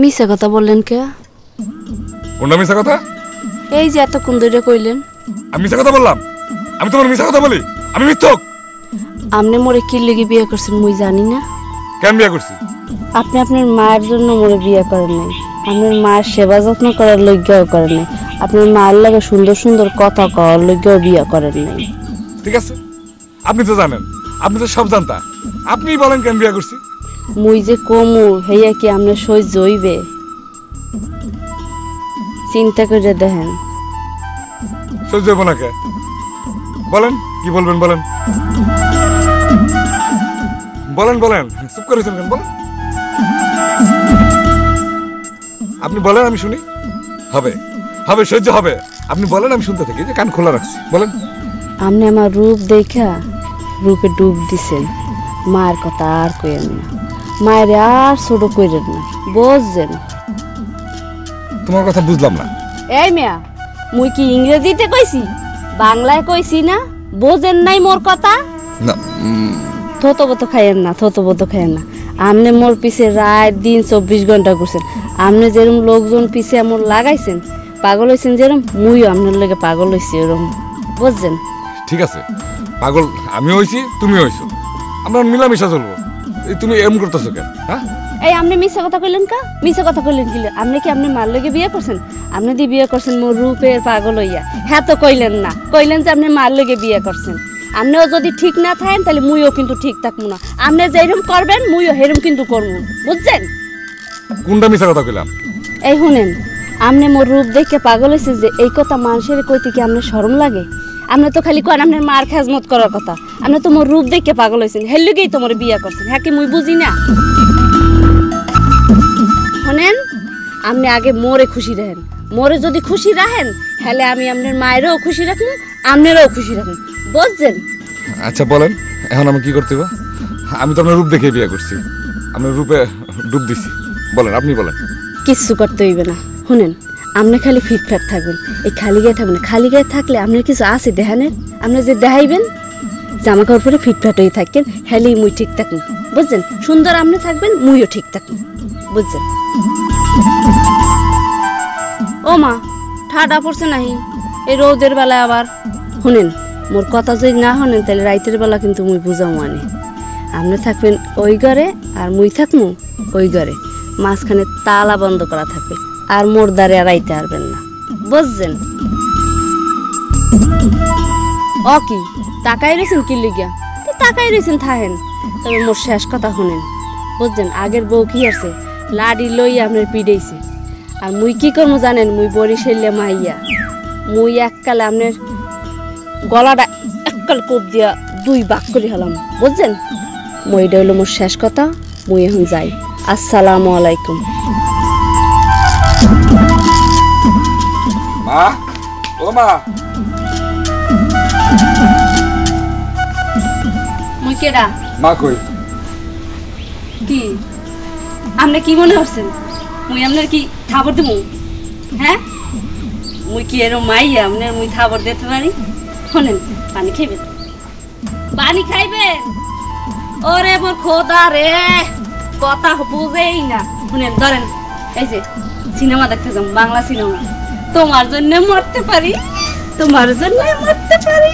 মিছা কথা বললেন কে? কোনটা মিছা কথা? এই যে এতক্ষণ ধরে কইলেন। আমি মিছা কথা বললাম? আমি তোমার মিছা কথা বলি? আমি মিথ্যক? আপনি মোরে কি লেগে বিয়ে করছেন মুই জানি না। কেন বিয়ে করছি? আপনি আপনার মায়ের জন্য মোরে বিয়ে করেন নাই, আপনার মায়ের সেবা যত্ন করার লজ্ঞাও করেন নাই, আপনার মায়ের লাগে সুন্দর সুন্দর কথা কওয়ার লজ্ঞাও বিয়ে করেন নাই। ঠিক আছে, আপনি তো জানেন, আপনি তো সব জানতা, আপনিই বলেন কেন বিয়ে করছি? মুই যে কমু হেয়া কি আপনি সহ্য হইবে? চিন্তা করে দেখেন। সহ্য হইব না কে? বলেন কি বলবেন, বলেন বলেন বলেন, চুপ করেছেন কেন? বলেন, আপনি বলেন, আমি শুনি। হবে হবে, সহ্য হবে। আপনি বলেন, আমি শুনতে থাকি, যে কান খোলা রাখছি। বলেন। আপনি আমার রূপ দেখা রূপে ডুব দিছেন, মায়ের কথা আর কইেন না, মায়ের আর ছোট কইরেন না, বুঝছেন? তোমার কথা বুঝলাম না। এই মিয়া, মুই কি ইংরেজিতে কইছি, বাংলায় কইছি না? বোঝেন নাই মোর কথা? না, থতবত খাইয়েন না, থতবত খাইয়েন না। আপনি মোর পিছে রাত দিন 24 ঘন্টা করছেন। আপনি যেরকম লোকজন পিছে মোর লাগাইছেন, পাগল হয়েছেন যেরকম, মুইও আপনার লগে পাগল হয়েছি ওরকম, বুঝছেন? ঠিক আছে, পাগল আমিও হইছি, তুমিও হইছো, আমরা মিলামিশা চলবো। তুমি এমন করতেছো কেন? হ্যাঁ, এই আপনি মিছা কথা কইলেন কা? মিছা কথা কইলেন কি? আপনি কি আপনি মার লগে বিয়ে করছেন? আপনি দি বিয়ে করছেন মোর রূপের পাগল হইয়া? হ্যাঁ তো কইলেন না, কইলেন যে আপনি মার লগে বিয়ে করছেন। আপনিও যদি ঠিক না থাকেন তাহলে মুইও কিন্তু ঠিক থাকবো না। আপনি যেরকম করবেন মুইও হেরম কিন্তু করবো, বুঝছেন? কোনটা মিছা কথা কইলাম? এই শুনেন, আপনি মোর রূপ দেখে পাগল হয়েছে যে, এই কথা মানুষের কইতে কি আপনার শরম লাগে? আপনি তো খালি কন আপনার মার খেজমত করার কথা, আপনি তো মোর রূপ দেখে পাগল হয়েছেন, হের লগেই তো মোর বিয়ে করছেন। হ্যাঁ কি মুই বুঝি না? শুনেন, আপনি আগে মোরে খুশি রাখেন। মোরে যদি খুশি রাখেন তাহলে আমি আপনার মায়েরও খুশি রাখবো, আপনারও খুশি রাখুন, বুঝছেন? আচ্ছা বলেন, এখন আমি কি করতে হবে? আমি তো আপনার রূপ দেখে বিয়ে করছি, আপনার রূপে ডুব দিছি। বলেন, আপনি বলেন। কিচ্ছু করতে হইবে না। শুনেন, আপনি খালি ফিটফাট থাকবেন, এই খালি গায়ে থাকবেন। খালি গায়ে থাকলে আপনার কিছু আছে দেখানের, আপনি যে দেখাইবেন জামা কাপড় পরে ফিটফাট হয়ে থাকেন, হেলেই মুই ঠিক থাকুন, বুঝছেন? সুন্দর আপনি থাকবেন, মুইও ঠিক থাকুন, বুঝছেন? ও মা, ঠাডা পড়ছে নাহি এই রোদের বেলায় আবার? শুনেন, মোর কথা যদি না শুনেন তাহলে রাইতের বেলা কিন্তু মুই বুঝাও মানে। আপনি থাকবেন ওই ঘরে আর মুই থাকবো ওই ঘরে, মাঝখানে তালা বন্ধ করা থাকবে, আর মোর দ্বারে আর আইতে পারবেন না, বুঝছেন? ও কি তাকাই রয়েছেন কি লিগিয়া? তো তাকাই রয়েছেন থাকেন, তবে মোর শেষ কথা শুনেন, বুঝছেন? আগের বউ কি আছে, লাডি লইয়া আপনার পিড়েছে, আর মুই কি করবো জানেন? মুই বরিশালে মাইয়া, মুই এককালে আপনার গলাটা এককাল কোপ দিয়া 2 ভাগ করে হলাম, বুঝছেন? মুইটা হইলো মোর শেষ কথা, মুই এখন যাই। আসসালামু আলাইকুম। মা, ও মা। মুই কেডা? মা কই? কি আপনি কি মনে করছেন মুই আপনার কি খাবার দেবো? হ্যাঁ, মুই কি এরম মাইয়া আপনার মুই খাবার দিতে পারি? শোনেন, পানি খাইবেন? পানি খাইবেন? ওরে মোর খোদা রে, কথা বুঝেই না। শুনেন, ধরেন এই যে সিনেমা দেখতে যাম, বাংলা সিনেমা। তোমার জন্য মরতে পারি, তোমার জন্য মরতে পারি।